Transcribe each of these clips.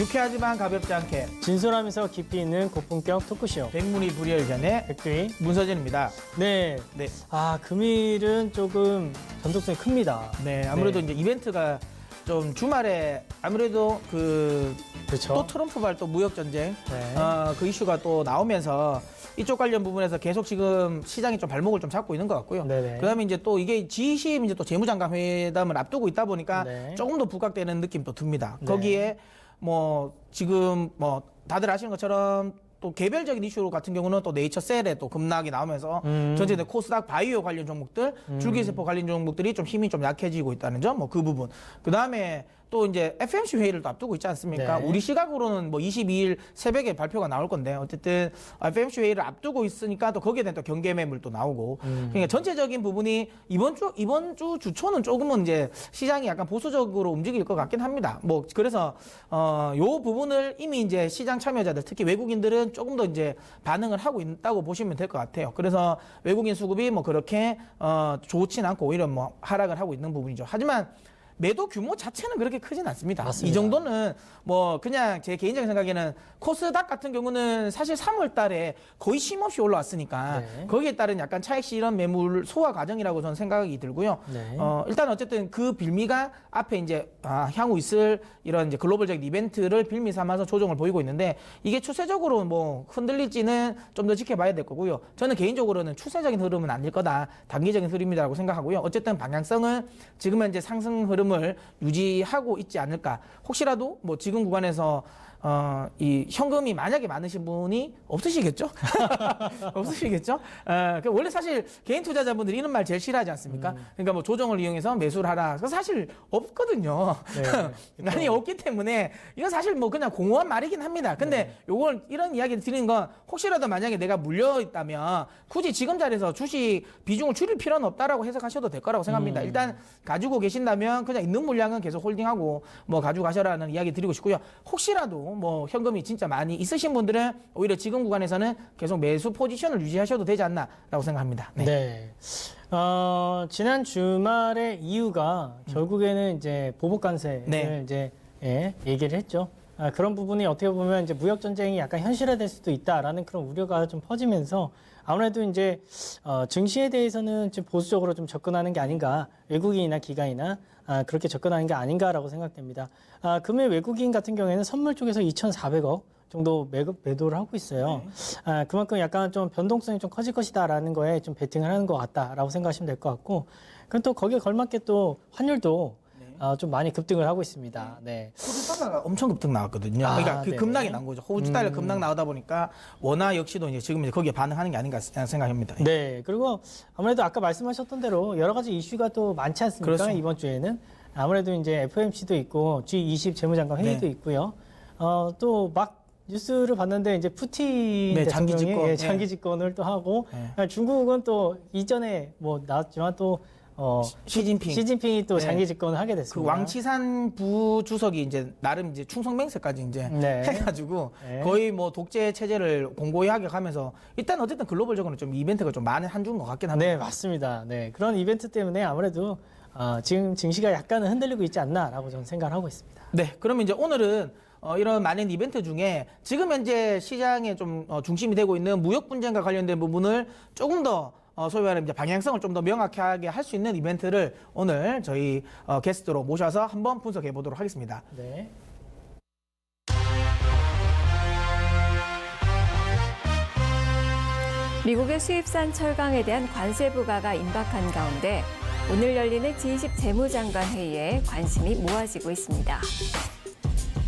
유쾌하지만 가볍지 않게 진솔하면서 깊이 있는 고품격 토크쇼 백문이 불여일견의 백두희 문서진입니다. 네. 네. 금일은 조금 변동성이 큽니다. 네, 아무래도 이제 이벤트가 좀 주말에 아무래도 그렇죠. 또 트럼프발 또 무역 전쟁 네. 그 이슈가 또 나오면서 이쪽 관련 부분에서 계속 지금 시장이 좀 발목을 좀 잡고 있는 것 같고요. 네네. 그다음에 이제 또 이게 G20 이제 또 재무장관 회담을 앞두고 있다 보니까 네. 조금 더 부각되는 느낌도 듭니다. 네. 거기에 뭐 지금 뭐 다들 아시는 것처럼 또 개별적인 이슈 같은 경우는 또 네이처셀에 또 급락이 나오면서 전체적인 코스닥 바이오 관련 종목들, 줄기세포 관련 종목들이 좀 힘이 좀 약해지고 있다는 점, 뭐 그 부분. 그 다음에 또 이제 FMC 회의를 또 앞두고 있지 않습니까? 네. 우리 시각으로는 뭐 22일 새벽에 발표가 나올 건데 어쨌든 FMC 회의를 앞두고 있으니까 또 거기에 대한 또 경계 매물도 나오고 그러니까 전체적인 부분이 이번 주 주초는 조금은 이제 시장이 약간 보수적으로 움직일 것 같긴 합니다. 뭐 그래서 요 부분을 이미 이제 시장 참여자들 특히 외국인들은 조금 더 이제 반응을 하고 있다고 보시면 될 것 같아요. 그래서 외국인 수급이 뭐 그렇게 좋진 않고 오히려 뭐 하락을 하고 있는 부분이죠. 하지만 매도 규모 자체는 그렇게 크진 않습니다. 맞습니다. 이 정도는 뭐 그냥 제 개인적인 생각에는 코스닥 같은 경우는 사실 3월 달에 거의 쉼없이 올라왔으니까 네. 거기에 따른 약간 차익 실현 매물 소화 과정이라고 저는 생각이 들고요. 네. 일단 어쨌든 그 빌미가 앞에 이제 향후 있을 이런 이제 글로벌적인 이벤트를 빌미 삼아서 조정을 보이고 있는데 이게 추세적으로 뭐 흔들릴지는 좀 더 지켜봐야 될 거고요. 저는 개인적으로는 추세적인 흐름은 아닐 거다. 단기적인 흐름이라고 생각하고요. 어쨌든 방향성은 지금 현재 상승 흐름을 유지하고 있지 않을까. 혹시라도 뭐 지금 구간에서 이 현금이 만약에 많으신 분이 없으시겠죠? 없으시겠죠? 원래 사실 개인 투자자분들이 이런 말 제일 싫어하지 않습니까? 그러니까 뭐 조정을 이용해서 매수를 하라. 그거 사실 없거든요. 네, 아니, 없기 때문에 이건 사실 뭐 그냥 공허한 말이긴 합니다. 근데 요걸 이런 이야기를 드리는 건 혹시라도 만약에 내가 물려 있다면 굳이 지금 자리에서 주식 비중을 줄일 필요는 없다라고 해석하셔도 될 거라고 생각합니다. 일단 가지고 계신다면 그냥 있는 물량은 계속 홀딩하고 뭐 가지고 가셔라는 이야기 드리고 싶고요. 혹시라도 뭐 현금이 진짜 많이 있으신 분들은 오히려 지금 구간에서는 계속 매수 포지션을 유지하셔도 되지 않나라고 생각합니다. 네. 네. 지난 주말의 이유가 결국에는 이제 보복 관세를 네. 이제 얘기를 했죠. 그런 부분이 어떻게 보면 이제 무역 전쟁이 약간 현실화될 수도 있다라는 그런 우려가 좀 퍼지면서 아무래도 이제 증시에 대해서는 좀 보수적으로 좀 접근하는 게 아닌가, 외국인이나 기관이나 그렇게 접근하는 게 아닌가라고 생각됩니다. 금일 외국인 같은 경우에는 선물 쪽에서 2,400억 정도 매도를 하고 있어요. 그만큼 약간 좀 변동성이 좀 커질 것이다라는 거에 좀 베팅을 하는 것 같다라고 생각하시면 될 것 같고, 그럼 또 거기에 걸맞게 또 환율도 좀 많이 급등을 하고 있습니다. 네. 호주 달러가 엄청 급등 나왔거든요. 그러니까 그 네네. 급락이 난 거죠. 호주 달러 급락 나오다 보니까 원화 역시도 이제 지금 이제 거기에 반응하는 게 아닌가 생각합니다. 네. 그리고 아무래도 아까 말씀하셨던 대로 여러 가지 이슈가 또 많지 않습니까? 그렇죠. 이번 주에는. 아무래도 이제 FOMC도 있고 G20 재무장관 회의도 네. 있고요. 또 막 뉴스를 봤는데 이제 푸틴 네, 장기 대통령이 집권. 장기 집권을 또 하고 네. 중국은 또 이전에 뭐 나왔지만 또 시진핑이 또 네. 장기 집권을 하게 그 됐습니다. 왕치산 부주석이 이제 나름 이제 충성맹세까지 이제 네. 해가지고 네. 거의 뭐 독재 체제를 공고히 하게 가면서 일단 어쨌든 글로벌적으로 좀 이벤트가 좀 많은 한 주인 것 같긴 합니다. 네, 맞습니다. 네, 그런 이벤트 때문에 아무래도 지금 증시가 약간은 흔들리고 있지 않나라고 저는 생각을 하고 있습니다. 네, 그러면 이제 오늘은 이런 많은 이벤트 중에 지금 현재 시장에 좀 중심이 되고 있는 무역 분쟁과 관련된 부분을 조금 더 소위 말하면 이제 방향성을 좀 더 명확하게 할 수 있는 이벤트를 오늘 저희 게스트로 모셔서 한번 분석해 보도록 하겠습니다. 네. 미국의 수입산 철강에 대한 관세 부과가 임박한 가운데 오늘 열리는 G20 재무장관 회의에 관심이 모아지고 있습니다.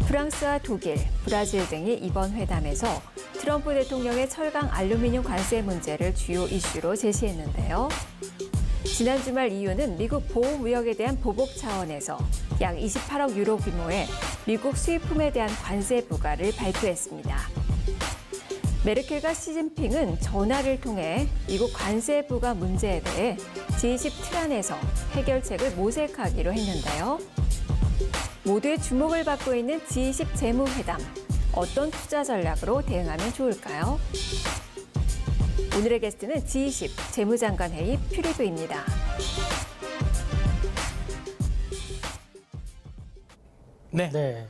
프랑스와 독일, 브라질 등이 이번 회담에서 트럼프 대통령의 철강 알루미늄 관세 문제를 주요 이슈로 제시했는데요. 지난 주말 EU는 미국 보호무역에 대한 보복 차원에서 약 28억 유로 규모의 미국 수입품에 대한 관세 부과를 발표했습니다. 메르켈과 시진핑은 전화를 통해 미국 관세 부과 문제에 대해 G20 틀 안에서 해결책을 모색하기로 했는데요. 모두의 주목을 받고 있는 G20 재무회담, 어떤 투자 전략으로 대응하면 좋을까요? 오늘의 게스트는 G20 재무장관 회의 퓨리브입니다. 네. 네.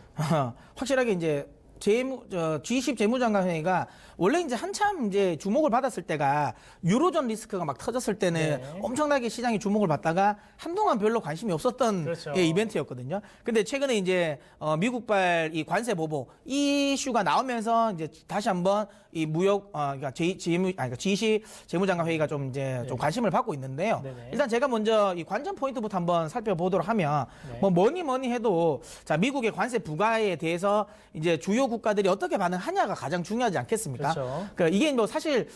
확실하게 이제 G20 재무장관 회의가 원래 이제 한참 이제 주목을 받았을 때가 유로존 리스크가 막 터졌을 때는 네. 엄청나게 시장이 주목을 받다가 한동안 별로 관심이 없었던 그렇죠. 예, 이벤트였거든요. 근데 최근에 이제 미국발 이 관세 보복 이 이슈가 나오면서 이제 다시 한번 이 무역 그러니까 G20 재무장관 회의가 좀 이제 좀 관심을 받고 있는데요. 네네. 일단 제가 먼저 이 관전 포인트부터 한번 살펴보도록 하면 네. 뭐 뭐니 해도 자 미국의 관세 부과에 대해서 이제 주요 국가들이 어떻게 반응하냐가 가장 중요하지 않겠습니까? 그렇죠. 그러니까 이게 뭐 사실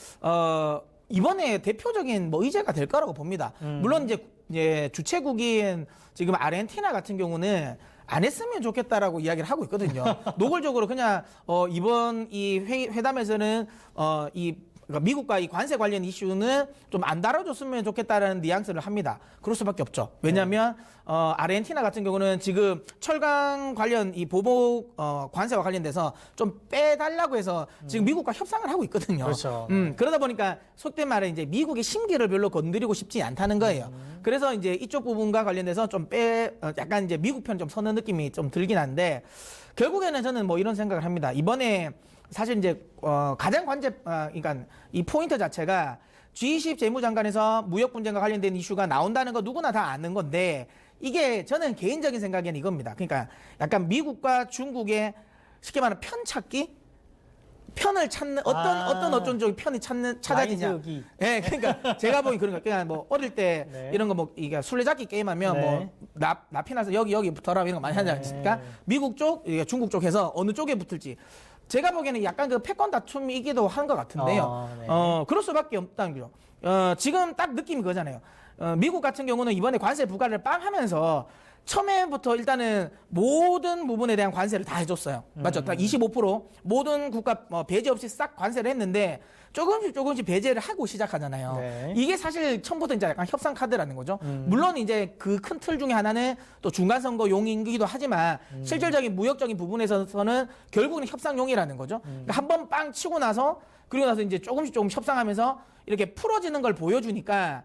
이번에 대표적인 뭐 의제가 될 거라고 봅니다. 물론 이제 주최국인 지금 아르헨티나 같은 경우는 안 했으면 좋겠다라고 이야기를 하고 있거든요. 노골적으로 그냥 이번 이 회담에서는 그러니까 미국과 이 관세 관련 이슈는 좀 안 다뤄줬으면 좋겠다라는 뉘앙스를 합니다. 그럴 수밖에 없죠. 왜냐하면 아르헨티나 같은 경우는 지금 철강 관련 이 보복 관세와 관련돼서 좀 빼달라고 해서 지금 미국과 협상을 하고 있거든요. 그렇죠. 그러다 보니까 속된 말에 이제 미국의 심기를 별로 건드리고 싶지 않다는 거예요. 그래서 이제 이쪽 부분과 관련돼서 좀 약간 이제 미국 편 좀 서는 느낌이 좀 들긴 한데 결국에는 저는 뭐 이런 생각을 합니다. 이번에 사실 이제 가장 그러니까 이 포인트 자체가 G20 재무장관에서 무역 분쟁과 관련된 이슈가 나온다는 거 누구나 다 아는 건데 이게 저는 개인적인 생각에는 이겁니다. 그러니까 약간 미국과 중국의 쉽게 말하면 편 찾기, 편을 찾는 어떤 쪽이 편이 찾아지냐. 라인 세우기. 예, 그러니까 제가 보기 그런 거 그냥 뭐 어릴 때 네. 이런 거 뭐 이게 술래잡기 게임하면 네. 뭐 납이 나서 여기 붙어라 이런 거 많이 하지 않습니까? 네. 미국 쪽, 중국 쪽 해서 어느 쪽에 붙을지. 제가 보기에는 약간 그 패권 다툼이기도 한 것 같은데요. 네. 그럴 수밖에 없다는 거죠. 지금 딱 느낌이 그거잖아요. 미국 같은 경우는 이번에 관세 부과를 빵 하면서 처음에부터 일단은 모든 부분에 대한 관세를 다 해줬어요. 맞죠? 딱 25% 모든 국가 배제 없이 싹 관세를 했는데 조금씩 배제를 하고 시작하잖아요. 네. 이게 사실 처음부터 이제 약간 협상 카드라는 거죠. 물론 이제 그 큰 틀 중에 하나는 또 중간선거용이기도 하지만 실질적인 무역적인 부분에서는 결국은 협상용이라는 거죠. 그러니까 한번 빵 치고 나서 그리고 나서 이제 조금씩 협상하면서 이렇게 풀어지는 걸 보여주니까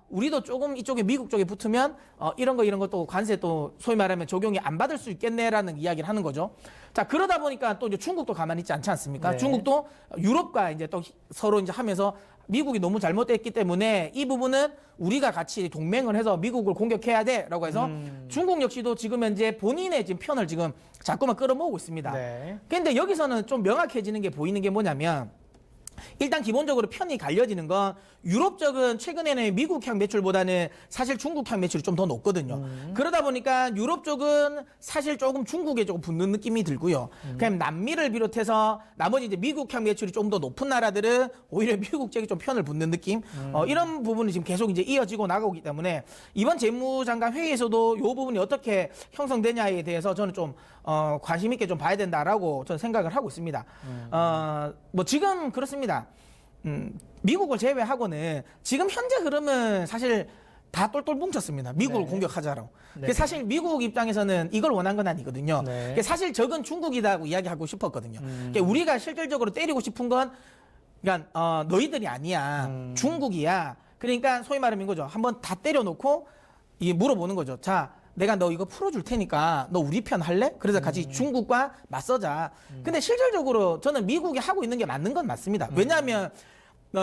우리도 조금 이쪽에 미국 쪽에 붙으면 이런 거 또 관세 또 소위 말하면 적용이 안 받을 수 있겠네라는 이야기를 하는 거죠. 자 그러다 보니까 또 이제 중국도 가만히 있지 않지 않습니까? 네. 중국도 유럽과 이제 또 서로 이제 하면서 미국이 너무 잘못됐기 때문에 이 부분은 우리가 같이 동맹을 해서 미국을 공격해야 돼라고 해서 중국 역시도 지금 현재 본인의 지금 편을 지금 자꾸만 끌어모으고 있습니다. 네. 그런데 여기서는 좀 명확해지는 게 보이는 게 뭐냐면 일단 기본적으로 편이 갈려지는 건 유럽 쪽은 최근에는 미국향 매출보다는 사실 중국향 매출이 좀 더 높거든요. 그러다 보니까 유럽 쪽은 사실 조금 중국에 조금 붙는 느낌이 들고요. 그냥 남미를 비롯해서 나머지 이제 미국향 매출이 좀 더 높은 나라들은 오히려 미국 쪽이 좀 편을 붙는 느낌. 이런 부분이 지금 계속 이제 이어지고 나가기 때문에 이번 재무장관 회의에서도 이 부분이 어떻게 형성되냐에 대해서 저는 좀 관심 있게 좀 봐야 된다라고 저는 생각을 하고 있습니다. 뭐 지금 그렇습니다. 미국을 제외하고는 지금 현재 흐름은 사실 다 똘똘 뭉쳤습니다. 미국을 네. 공격하자로. 네. 사실 미국 입장에서는 이걸 원한 건 아니거든요. 네. 사실 적은 중국이라고 이야기하고 싶었거든요. 우리가 실질적으로 때리고 싶은 건 그러니까 너희들이 아니야. 중국이야. 그러니까 소위 말하면 이거죠. 한번 다 때려놓고 이게 물어보는 거죠. 자, 내가 너 이거 풀어줄 테니까 너 우리 편 할래? 그래서 같이 중국과 맞서자. 근데 실질적으로 저는 미국이 하고 있는 게 맞는 건 맞습니다. 왜냐하면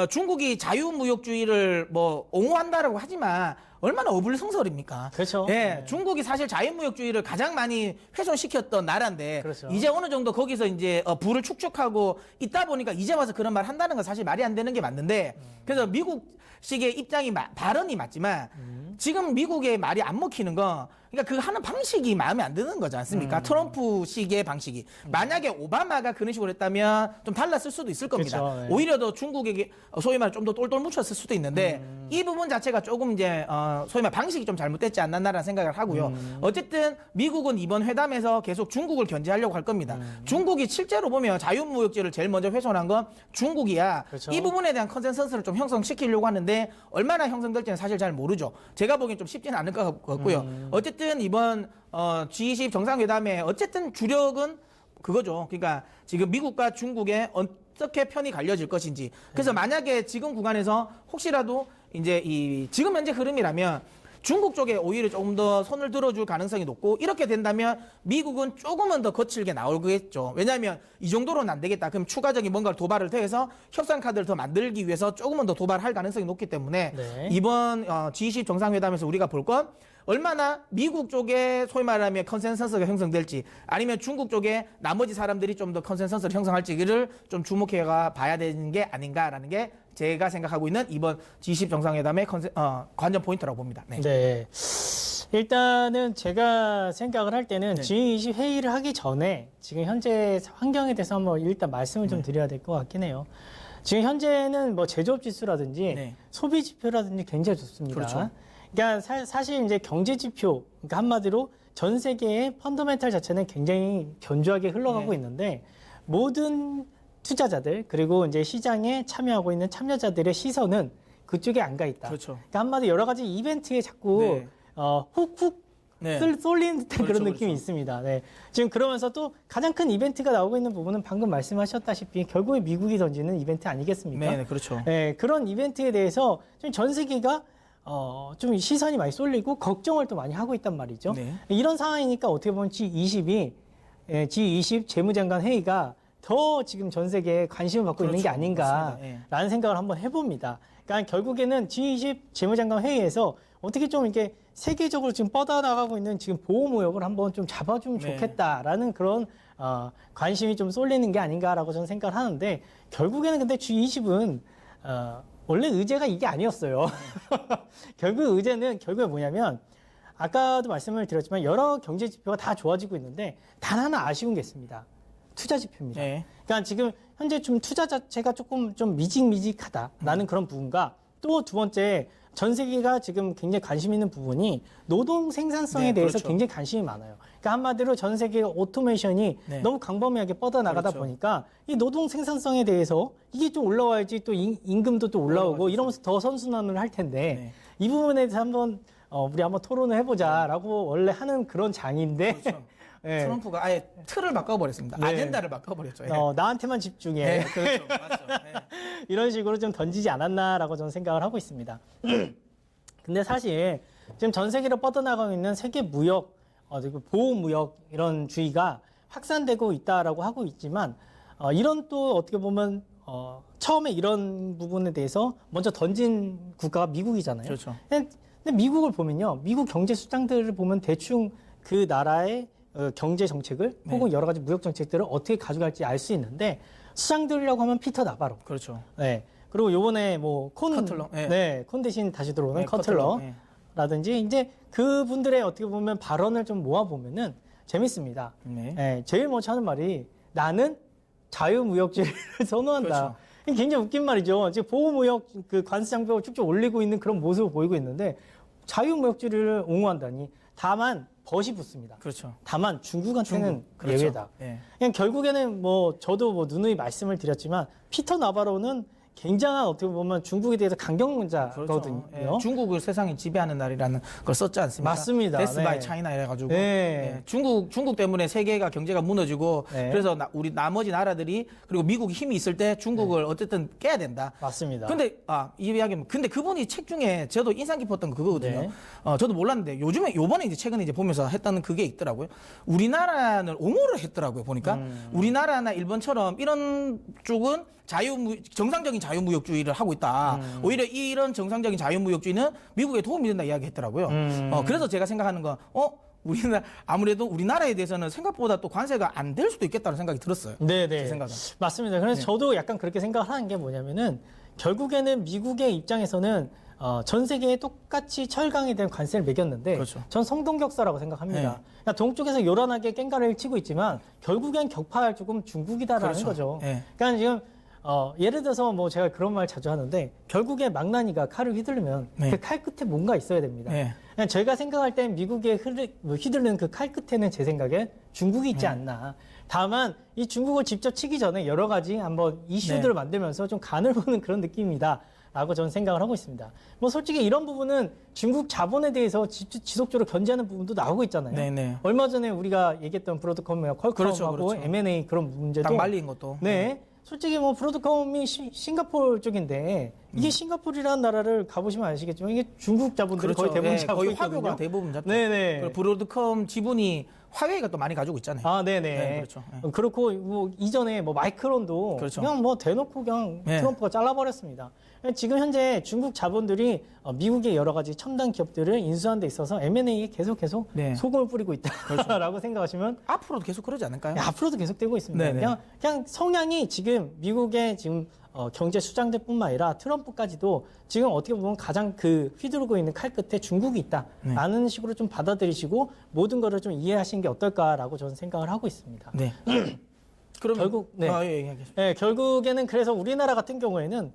중국이 자유무역주의를 뭐 옹호한다라고 하지만 얼마나 어불성설입니까? 그렇죠. 예, 네. 중국이 사실 자유무역주의를 가장 많이 훼손시켰던 나라인데 그렇죠. 이제 어느 정도 거기서 이제 부를 축적하고 있다 보니까 이제 와서 그런 말 한다는 건 사실 말이 안 되는 게 맞는데 그래서 미국식의 입장이 발언이 맞지만 지금 미국의 말이 안 먹히는 건 그러니까 그 하는 방식이 마음에 안 드는 거지 않습니까? 트럼프식의 방식이. 만약에 오바마가 그런 식으로 했다면 좀 달랐을 수도 있을 겁니다. 그쵸, 네. 오히려 더 중국에게 소위 말해 좀 더 똘똘 뭉쳤을 수도 있는데 이 부분 자체가 조금 이제 소위 말해 방식이 좀 잘못됐지 않나라는 생각을 하고요. 어쨌든 미국은 이번 회담에서 계속 중국을 견제하려고 할 겁니다. 중국이 실제로 보면 자유무역제를 제일 먼저 훼손한 건 중국이야. 그렇죠. 이 부분에 대한 컨센서스를 좀 형성시키려고 하는데 얼마나 형성될지는 사실 잘 모르죠. 제가 보기엔 좀 쉽지는 않을 것 같고요. 어쨌든 이번 G20 정상회담에 어쨌든 주력은 그거죠. 그러니까 지금 미국과 중국의 어떻게 편이 갈려질 것인지. 그래서 만약에 지금 구간에서 혹시라도 이제 지금 현재 흐름이라면 중국 쪽에 오히려 조금 더 손을 들어줄 가능성이 높고 이렇게 된다면 미국은 조금은 더 거칠게 나오겠죠. 왜냐하면 이 정도로는 안 되겠다. 그럼 추가적인 뭔가를 도발을 더해서 협상 카드를 더 만들기 위해서 조금은 더 도발할 가능성이 높기 때문에 네. 이번 G20 정상회담에서 우리가 볼 건 얼마나 미국 쪽에 소위 말하면 컨센서스가 형성될지 아니면 중국 쪽에 나머지 사람들이 좀 더 컨센서스를 형성할지를 좀 주목해 봐야 되는 게 아닌가라는 게 제가 생각하고 있는 이번 G20 정상회담의 관전 포인트라고 봅니다. 네. 네. 일단은 제가 생각을 할 때는 네. G20 회의를 하기 전에 지금 현재 환경에 대해서 한번 일단 말씀을 좀 드려야 될 것 같긴 해요. 지금 현재는 뭐 제조업 지수라든지 네. 소비 지표라든지 굉장히 좋습니다. 그렇죠. 그러니까 사실 이제 경제 지표, 그러니까 한마디로 전 세계의 펀더멘탈 자체는 굉장히 견조하게 흘러가고 네. 있는데 모든 투자자들 그리고 이제 시장에 참여하고 있는 참여자들의 시선은 그쪽에 안 가 있다. 그렇죠. 그러니까 한마디 여러 가지 이벤트에 자꾸 네. 훅훅 네. 쏠리는 듯한 그렇죠, 그런 느낌이 그렇죠. 있습니다. 네. 지금 그러면서 또 가장 큰 이벤트가 나오고 있는 부분은 방금 말씀하셨다시피 결국에 미국이 던지는 이벤트 아니겠습니까? 네, 네, 그렇죠. 네, 그런 이벤트에 대해서 좀 전 세계가 좀 시선이 많이 쏠리고 걱정을 또 많이 하고 있단 말이죠. 네. 이런 상황이니까 어떻게 보면 G20 재무장관 회의가 더 지금 전 세계에 관심을 받고 있는 게 그렇죠. 아닌가라는 맞습니다. 예. 생각을 한번 해봅니다. 그러니까 결국에는 G20 재무장관 회의에서 어떻게 좀 이렇게 세계적으로 지금 뻗어나가고 있는 지금 보호 무역을 한번 좀 잡아주면 네. 좋겠다라는 그런 관심이 좀 쏠리는 게 아닌가라고 저는 생각을 하는데 결국에는 근데 G20은 원래 의제가 이게 아니었어요. 결국 의제는 결국에 뭐냐면 아까도 말씀을 드렸지만 여러 경제 지표가 다 좋아지고 있는데 단 하나 아쉬운 게 있습니다. 투자 지표입니다. 네. 그러니까 지금 현재 좀 투자 자체가 조금 좀 미직미직하다라는 그런 부분과 또 두 번째 전 세계가 지금 굉장히 관심 있는 부분이 노동 생산성에 네, 대해서 그렇죠. 굉장히 관심이 많아요. 그러니까 한마디로 전 세계 오토메이션이 네. 너무 광범위하게 뻗어나가다 그렇죠. 보니까 이 노동 생산성에 대해서 이게 좀 올라와야지 또 임금도 또 올라오고 올라가죠. 이러면서 더 선순환을 할 텐데 네. 이 부분에 대해서 한번 우리 한번 토론을 해보자라고 원래 하는 그런 장인데 그렇죠. 예. 트럼프가 아예 틀을 바꿔버렸습니다. 네. 아젠다를 바꿔버렸죠. 예. 나한테만 집중해. 네, 그렇죠. 맞죠. 네. 이런 식으로 좀 던지지 않았나라고 저는 생각을 하고 있습니다. 근데 사실 지금 전 세계로 뻗어나가고 있는 세계 무역, 그리고 보호 무역 이런 주의가 확산되고 있다라고 하고 있지만 이런 또 어떻게 보면 처음에 이런 부분에 대해서 먼저 던진 국가가 미국이잖아요. 그렇죠. 근데 미국을 보면요, 미국 경제 수장들을 보면 대충 그 나라의 경제 정책을 혹은 여러 가지 무역 정책들을 어떻게 가져갈지 알 수 있는데 수장들이라고 하면 피터 나바로. 그렇죠. 네. 그리고 요번에 뭐 커틀러, 예. 네, 콘 대신 다시 들어오는 네, 커틀러라든지 이제 그분들의 어떻게 보면 발언을 좀 모아 보면은 재밌습니다. 네. 네, 제일 먼저 하는 말이 나는 자유무역주의를 선호한다. 그렇죠. 이게 굉장히 웃긴 말이죠. 지금 보호무역 그 관세 장벽을 쭉쭉 올리고 있는 그런 모습을 보이고 있는데 자유무역주의를 옹호한다니. 다만 벗이 붙습니다. 그렇죠. 다만 중국한테는 그렇죠. 예외다. 예. 그냥 결국에는 뭐 저도 뭐 누누이 말씀을 드렸지만 피터 나바로는 굉장한 어떻게 보면 중국에 대해서 강경자거든요. 그렇죠. 예. 중국을 세상이 지배하는 날이라는 걸 썼지 않습니까? 맞습니다. 데스 바이 네. 차이나 이래가지고 네. 예. 중국 때문에 세계가 경제가 무너지고 네. 그래서 우리 나머지 나라들이 그리고 미국이 힘이 있을 때 중국을 어쨌든 깨야 된다. 맞습니다. 근데 이 이야기는 근데 그분이 책 중에 저도 인상 깊었던 거 그거거든요. 네. 저도 몰랐는데 요번에 이제 최근에 이제 보면서 했다는 그게 있더라고요. 우리나라는 옹호를 했더라고요. 보니까 우리나라나 일본처럼 이런 쪽은 정상적인 자유무역주의를 하고 있다. 오히려 이런 정상적인 자유무역주의는 미국에 도움이 된다 이야기했더라고요. 그래서 제가 생각하는 건 아무래도 우리나라에 대해서는 생각보다 또 관세가 안 될 수도 있겠다는 생각이 들었어요. 네네. 제 생각은. 맞습니다. 그래서 저도 약간 그렇게 생각을 하는 게 뭐냐면은 결국에는 미국의 입장에서는 전 세계에 똑같이 철강에 대한 관세를 매겼는데 그렇죠. 전 성동격사라고 생각합니다. 네. 그러니까 동쪽에서 요란하게 깽가를 치고 있지만 결국엔 격파할 쪽은 중국이다라는 그렇죠. 거죠. 네. 그러니까 지금 예를 들어서 뭐 제가 그런 말 자주 하는데 결국에 망나니가 칼을 휘두르면 네. 그 칼 끝에 뭔가 있어야 됩니다. 네. 그냥 저희가 생각할 땐 미국의 휘두르는 그 칼 끝에는 제 생각에 중국이 있지 않나. 다만 이 중국을 직접 치기 전에 여러 가지 한번 이슈들을 만들면서 좀 간을 보는 그런 느낌이다. 라고 저는 생각을 하고 있습니다. 뭐 솔직히 이런 부분은 중국 자본에 대해서 지속적으로 견제하는 부분도 나오고 있잖아요. 네네. 얼마 전에 우리가 얘기했던 브로드컴, 퀄컴하고 그렇죠, 그렇죠. M&A 그런 문제도 딱 말린 것도. 네. 솔직히 뭐 브로드컴이 싱가포르 쪽인데 이게 싱가포르라는 나라를 가보시면 아시겠지만 이게 중국 자본들이 거의 대부분 예, 잡고 거의 있거든요. 화교가 대부분 잡죠. 네네. 그리고 브로드컴 지분이 화웨이가 또 많이 가지고 있잖아요. 아, 네네. 네, 그렇죠. 예. 그렇고 뭐 이전에 뭐 마이크론도 그렇죠. 그냥 뭐 대놓고 그냥 네. 트럼프가 잘라버렸습니다. 지금 현재 중국 자본들이 미국의 여러 가지 첨단 기업들을 인수하는 데 있어서 M&A에 계속 네. 소금을 뿌리고 있다라고 생각하시면 앞으로도 계속 그러지 않을까요? 앞으로도 계속되고 있습니다. 네네. 그냥 성향이 지금 미국의 지금 경제 수장들뿐만 아니라 트럼프까지도 지금 어떻게 보면 가장 그 휘두르고 있는 칼 끝에 중국이 있다라는 식으로 좀 받아들이시고 모든 거를 좀 이해하시는 게 어떨까라고 저는 생각을 하고 있습니다. 네. 그럼 결국 네. 알겠습니다. 네, 결국에는 그래서 우리나라 같은 경우에는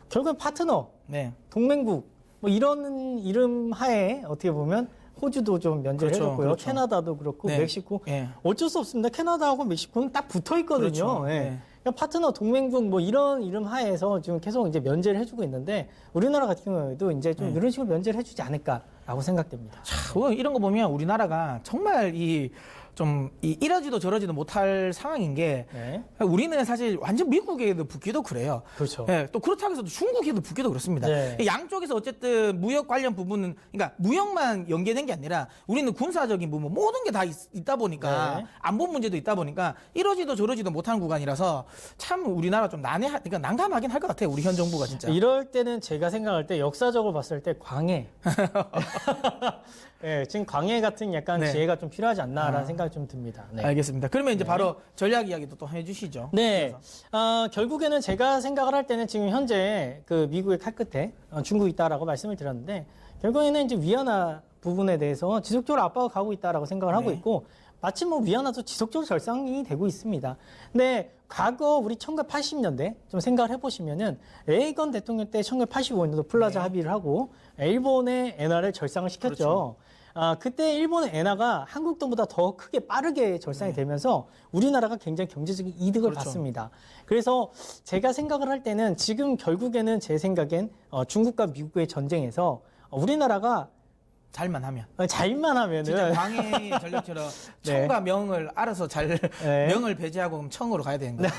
결국엔 파트너, 네. 동맹국 뭐 이런 이름 하에 어떻게 보면 호주도 좀 면제를 그렇죠, 해줬고요. 그렇죠. 캐나다도 그렇고 네. 멕시코 예. 어쩔 수 없습니다. 캐나다하고 멕시코는 딱 붙어 있거든요. 그렇죠. 예. 네. 그러니까 파트너 동맹국 뭐 이런 이름 하에서 지금 계속 이제 면제를 해주고 있는데 우리나라 같은 경우에도 이제 좀 이런 식으로 면제를 해주지 않을까라고 생각됩니다. 이런 거 보면 우리나라가 정말 이러지도 저러지도 못할 상황인 게 네. 우리는 사실 완전 미국에도 붙기도 그래요. 그렇죠. 예, 또 그렇다고 해서 중국에도 붙기도 그렇습니다. 네. 양쪽에서 어쨌든 무역 관련 부분은 그러니까 무역만 연계된 게 아니라 우리는 군사적인 부분 모든 게 다 있다 보니까 네. 안보 문제도 있다 보니까 이러지도 저러지도 못하는 구간이라서 참 우리나라 좀 그러니까 난감하긴 할 것 같아요. 우리 현 정부가 진짜. 이럴 때는 제가 생각할 때 역사적으로 봤을 때 광해. 네, 지금 광해 같은 약간 네. 지혜가 좀 필요하지 않나라는 생각이 좀 듭니다. 네. 알겠습니다. 그러면 이제 바로 전략 이야기도 또 해주시죠. 네. 결국에는 제가 생각을 할 때는 지금 현재 그 미국의 칼끝에 중국이 있다라고 말씀을 드렸는데 결국에는 이제 위안화 부분에 대해서 지속적으로 압박을 가고 있다라고 생각을 하고 네. 있고 마치 뭐 위안화도 지속적으로 절상이 되고 있습니다. 근데 과거 우리 1980년대 좀 생각을 해보시면은 레이건 대통령 때 1985년도 플라자 네. 합의를 하고 일본의 엔화를 절상을 시켰죠. 그렇죠. 그때 일본의 엔화가 한국 돈보다 더 크게 빠르게 절상이 되면서 우리나라가 굉장히 경제적인 이득을 그렇죠. 받습니다. 그래서 제가 생각을 할 때는 지금 결국에는 제 생각엔 중국과 미국의 전쟁에서 우리나라가 잘만 하면. 잘만 하면은 진짜 광해 전략처럼 네. 청과 명을 알아서 잘 네. 명을 배제하고 그럼 청으로 가야 되는 거죠.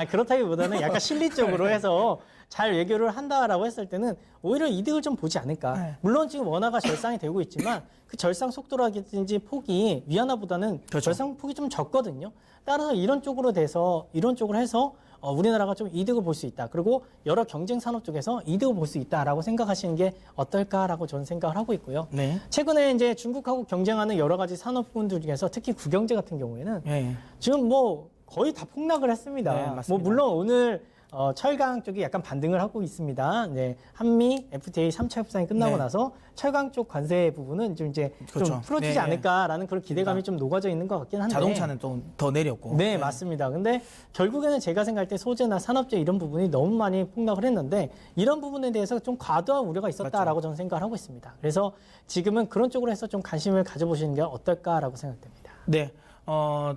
그렇다기보다는 약간 실리적으로 해서 잘 외교를 한다라고 했을 때는 오히려 이득을 좀 보지 않을까. 네. 물론 지금 원화가 절상이 되고 있지만 그 절상 속도라든지 폭이 위안화보다는 그렇죠. 절상 폭이 좀 적거든요. 따라서 이런 쪽으로 해서 우리나라가 좀 이득을 볼 수 있다. 그리고 여러 경쟁 산업 쪽에서 이득을 볼 수 있다라고 생각하시는 게 어떨까라고 저는 생각을 하고 있고요. 네. 최근에 이제 중국하고 경쟁하는 여러 가지 산업군들 중에서 특히 국영제 같은 경우에는 예. 지금 뭐 거의 다 폭락을 했습니다. 네, 맞습니다. 뭐 물론 오늘 철강 쪽이 약간 반등을 하고 있습니다. 네, 한미 FTA 3차 협상이 끝나고 네. 나서 철강 쪽 관세 부분은 좀 이제 그렇죠. 좀 풀어지지 네. 않을까라는 그런 기대감이 좀 녹아져 있는 것 같긴 한데. 자동차는 또 더 내렸고. 네, 맞습니다. 근데 결국에는 제가 생각할 때 소재나 산업재 이런 부분이 너무 많이 폭락을 했는데 이런 부분에 대해서 좀 과도한 우려가 있었다라고 저는 생각을 하고 있습니다. 그래서 지금은 그런 쪽으로 해서 좀 관심을 가져보시는 게 어떨까라고 생각됩니다. 네.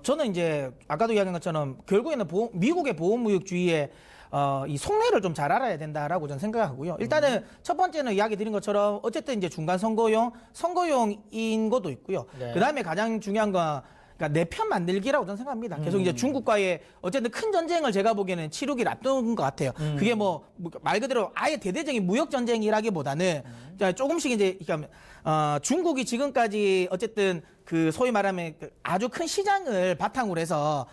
저는 이제 아까도 이야기한 것처럼 결국에는 미국의 보호무역주의에 이 속내를 좀 잘 알아야 된다라고 저는 생각하고요. 일단은 첫 번째는 이야기 드린 것처럼 어쨌든 이제 중간 선거용인 것도 있고요. 네. 그다음에 가장 중요한 건 그러니까 내 편 만들기라고 저는 생각합니다. 계속 이제 중국과의 어쨌든 큰 전쟁을 제가 보기에는 치르기를 앞둔 것 같아요. 그게 뭐 말 그대로 아예 대대적인 무역 전쟁이라기보다는 자, 조금씩 이제 그러니까 중국이 지금까지 어쨌든 그 소위 말하면 그 아주 큰 시장을 바탕으로 해서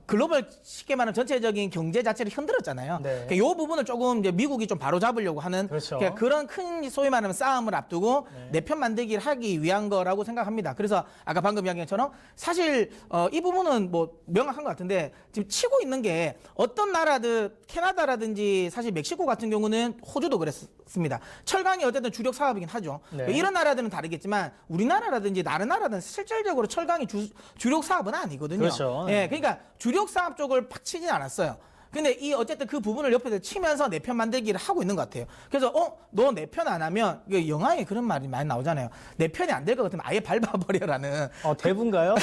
글로벌 쉽게 말하면 전체적인 경제 자체를 흔들었잖아요. 네. 그러니까 이 부분을 조금 이제 미국이 좀 바로잡으려고 하는 그렇죠. 그러니까 그런 큰 소위 말하면 싸움을 앞두고 내 편 만들기를 하기 위한 거라고 생각합니다. 그래서 아까 방금 이야기한 것처럼 사실 이 부분은 뭐 명확한 것 같은데 지금 치고 있는 게 어떤 나라든 캐나다라든지 사실 멕시코 같은 경우는 호주도 그랬습니다. 철강이 어쨌든 주력 사업이긴 하죠. 네. 이런 나라들은 다르겠지만 우리나라라든지 다른 나라든 실질적으로 철강이 주력 사업은 아니거든요. 그렇죠. 예, 그러니까 주력 사업 쪽을 팍 치진 않았어요. 근데 이 어쨌든 그 부분을 옆에서 치면서 내 편 만들기를 하고 있는 것 같아요. 그래서 너 내 편 안 하면 그 영화에 그런 말이 많이 나오잖아요. 내 편이 안 될 것 같으면 아예 밟아버려라는 대부인가요?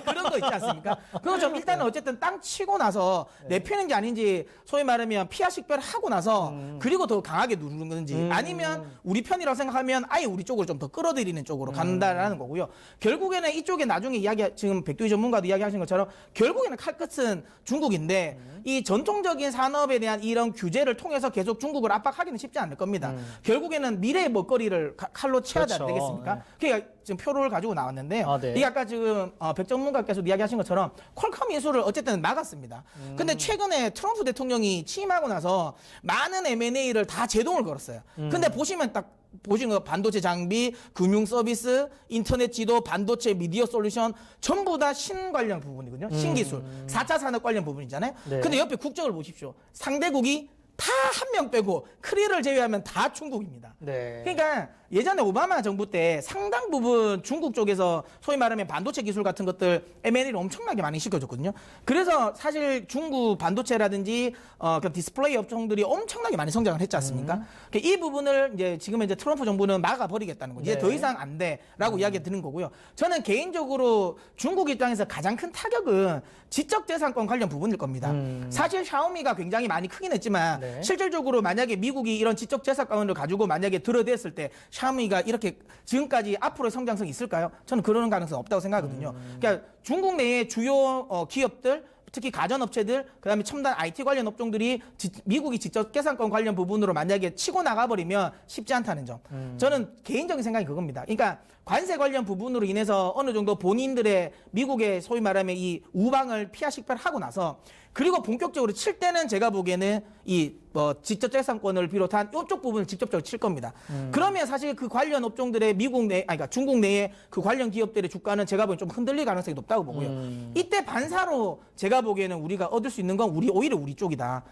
그런 거 있지 않습니까? 그거 좀 일단은 어쨌든 땅 치고 나서 내 편인지 아닌지 소위 말하면 피하 식별을 하고 나서 그리고 더 강하게 누르는 건지 아니면 우리 편이라고 생각하면 아예 우리 쪽으로 좀 더 끌어들이는 쪽으로 간다라는 거고요. 결국에는 이쪽에 나중에 지금 백두희 전문가도 이야기하신 것처럼 결국에는 칼끝은 중국인데 이 전통적인 산업에 대한 이런 규제를 통해서 계속 중국을 압박하기는 쉽지 않을 겁니다. 결국에는 미래의 먹거리를 칼로 채야 그렇죠. 되겠습니까? 네. 그러니까 지금 표를 가지고 나왔는데요. 네. 이게 아까 지금 백 전문가께서 이야기하신 것처럼 퀄컴 인수를 어쨌든 막았습니다. 근데 최근에 트럼프 대통령이 취임하고 나서 많은 M&A를 다 제동을 걸었어요. 근데 보시면 딱 보시는 거 반도체 장비, 금융 서비스, 인터넷 지도, 반도체 미디어 솔루션 전부 다 신관련 부분이거든요. 신기술. 4차 산업 관련 부분이잖아요. 네. 근데 옆에 국적을 보십시오. 상대국이 다 한 명 빼고 코리아를 제외하면 다 중국입니다. 네. 그러니까 예전에 오바마 정부 때 상당 부분 중국 쪽에서 소위 말하면 반도체 기술 같은 것들 M&A를 엄청나게 많이 시켜줬거든요. 그래서 사실 중국 반도체라든지 그 디스플레이 업종들이 엄청나게 많이 성장을 했지 않습니까? 그러니까 이 부분을 이제 지금 이제 트럼프 정부는 막아버리겠다는 거죠. 이제 네. 더 이상 안 돼라고 이야기 드는 거고요. 저는 개인적으로 중국 입장에서 가장 큰 타격은 지적재산권 관련 부분일 겁니다. 사실 샤오미가 굉장히 많이 크긴 했지만 네. 실질적으로 만약에 미국이 이런 지적재산권을 가지고 만약에 들어댔을 때 샤오미가 이렇게 지금까지 앞으로의 성장성이 있을까요? 저는 그런 가능성이 없다고 생각하거든요. 그러니까 중국 내의 주요 기업들 특히 가전업체들, 그다음에 첨단 IT 관련 업종들이 미국이 지적재산권 관련 부분으로 만약에 치고 나가버리면 쉽지 않다는 점. 저는 개인적인 생각이 그겁니다. 그러니까 관세 관련 부분으로 인해서 어느 정도 본인들의 미국의 소위 말하면 이 우방을 피하 식별하고 나서 그리고 본격적으로 칠 때는 제가 보기에는 이 지적재산권을 비롯한 이쪽 부분을 직접적으로 칠 겁니다. 그러면 사실 그 관련 업종들의 그러니까 중국 내에 그 관련 기업들의 주가는 제가 보기엔 좀 흔들릴 가능성이 높다고 보고요. 이때 반사로 제가 보기에는 우리가 얻을 수 있는 건 오히려 우리 쪽이다.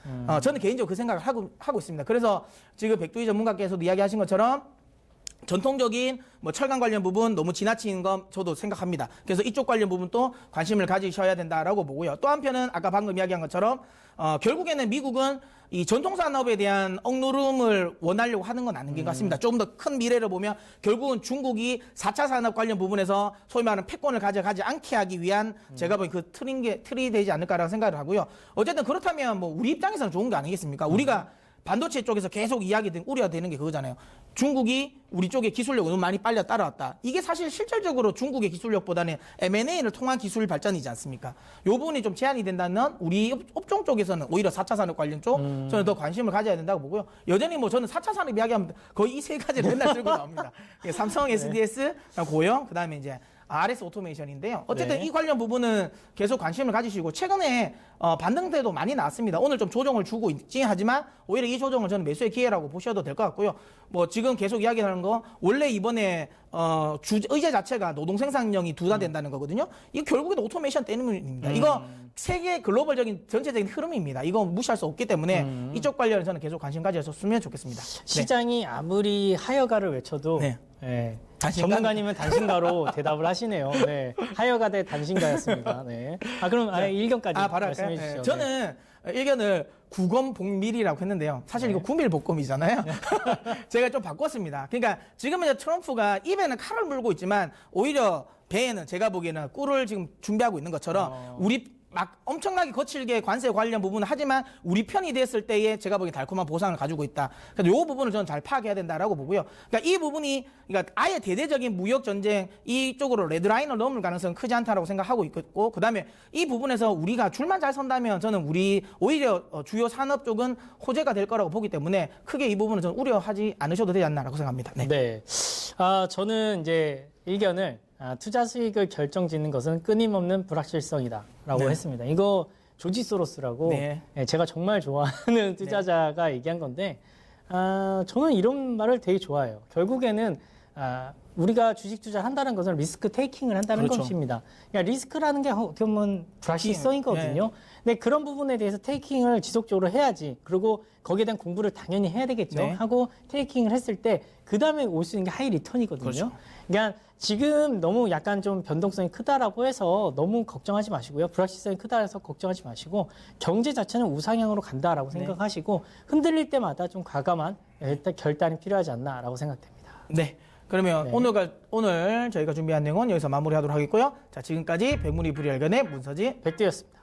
저는 개인적으로 그 생각을 하고 있습니다. 그래서 지금 백두희 전문가께서도 이야기하신 것처럼 전통적인 철강 관련 부분 너무 지나치는 건 저도 생각합니다. 그래서 이쪽 관련 부분도 관심을 가지셔야 된다라고 보고요. 또 한편은 아까 방금 이야기한 것처럼 결국에는 미국은 이 전통 산업에 대한 억누름을 원하려고 하는 건 아닌 것 같습니다. 조금 더 큰 미래를 보면 결국은 중국이 4차 산업 관련 부분에서 소위 말하는 패권을 가져가지 않게 하기 위한 제가 보기엔 그 틀이 되지 않을까라는 생각을 하고요. 어쨌든 그렇다면 우리 입장에서는 좋은 거 아니겠습니까? 우리가 반도체 쪽에서 계속 우려되는 게 그거잖아요. 중국이 우리 쪽에 기술력을 너무 많이 빨려 따라왔다. 이게 사실 실질적으로 중국의 기술력보다는 M&A를 통한 기술 발전이지 않습니까? 요 부분이 좀 제한이 된다면 우리 업종 쪽에서는 오히려 4차 산업 관련 쪽 저는 더 관심을 가져야 된다고 보고요. 여전히 저는 4차 산업 이야기하면 거의 이 세 가지를 맨날 들고 나옵니다. 삼성 SDS, 고영, 그다음에 이제 RS 오토메이션인데요. 어쨌든 네. 이 관련 부분은 계속 관심을 가지시고 최근에 반등세도 많이 나왔습니다. 오늘 좀 조정을 주고 있지 하지만 오히려 이 조정을 저는 매수의 기회라고 보셔도 될 것 같고요. 지금 계속 이야기하는 거 원래 이번에 의제 자체가 노동 생산력이 둔화된다는 거거든요. 이게 결국엔 오토메이션 때문입니다. 이거 세계 글로벌적인 전체적인 흐름입니다. 이거 무시할 수 없기 때문에 이쪽 관련은 저는 계속 관심 가져줬으면 좋겠습니다. 시장이 아무리 하여가를 외쳐도 네. 네. 단신가? 전문가님은 단신가로 대답을 하시네요. 네. 하여가 대 단신가였습니다. 네. 그럼 일견까지 바로 말씀해 할까요? 주시죠. 저는 일견을 구검복밀이라고 했는데요. 사실 이거 구밀복검이잖아요. 제가 좀 바꿨습니다. 그러니까 지금 이제 트럼프가 입에는 칼을 물고 있지만 오히려 배에는 제가 보기에는 꿀을 지금 준비하고 있는 것처럼 우리 막 엄청나게 거칠게 관세 관련 부분은 하지만 우리 편이 됐을 때에 제가 보기엔 달콤한 보상을 가지고 있다. 그래서 이 부분을 저는 잘 파악해야 된다라고 보고요. 그러니까 이 부분이 그러니까 아예 대대적인 무역 전쟁 이쪽으로 레드라인을 넘을 가능성은 크지 않다라고 생각하고 있고 그다음에 이 부분에서 우리가 줄만 잘 선다면 저는 우리 오히려 주요 산업 쪽은 호재가 될 거라고 보기 때문에 크게 이 부분은 저는 우려하지 않으셔도 되지 않나라고 생각합니다. 네. 네. 저는 이제 일견을 투자 수익을 결정짓는 것은 끊임없는 불확실성이다라고 네. 했습니다. 이거 조지 소로스라고 네. 제가 정말 좋아하는 투자자가 얘기한 건데 저는 이런 말을 되게 좋아해요. 결국에는 우리가 주식 투자를 한다는 것은 리스크 테이킹을 한다는 그렇죠. 것입니다. 그러니까 리스크라는 게 어떻게 보면 불확실성이거든요. 근데 그런 부분에 대해서 테이킹을 지속적으로 해야지. 그리고 거기에 대한 공부를 당연히 해야 되겠죠. 네. 하고 테이킹을 했을 때 그 다음에 올 수 있는 게 하이 리턴이거든요. 그렇죠. 그러니까 지금 너무 약간 좀 변동성이 크다라고 해서 너무 걱정하지 마시고요. 불확실성이 크다 해서 걱정하지 마시고 경제 자체는 우상향으로 간다라고 생각하시고 흔들릴 때마다 좀 과감한 일단 결단이 필요하지 않나라고 생각됩니다. 네. 그러면 네. 오늘 저희가 준비한 내용은 여기서 마무리하도록 하겠고요. 자, 지금까지 백문이 불여일견의 문서지 백두였습니다.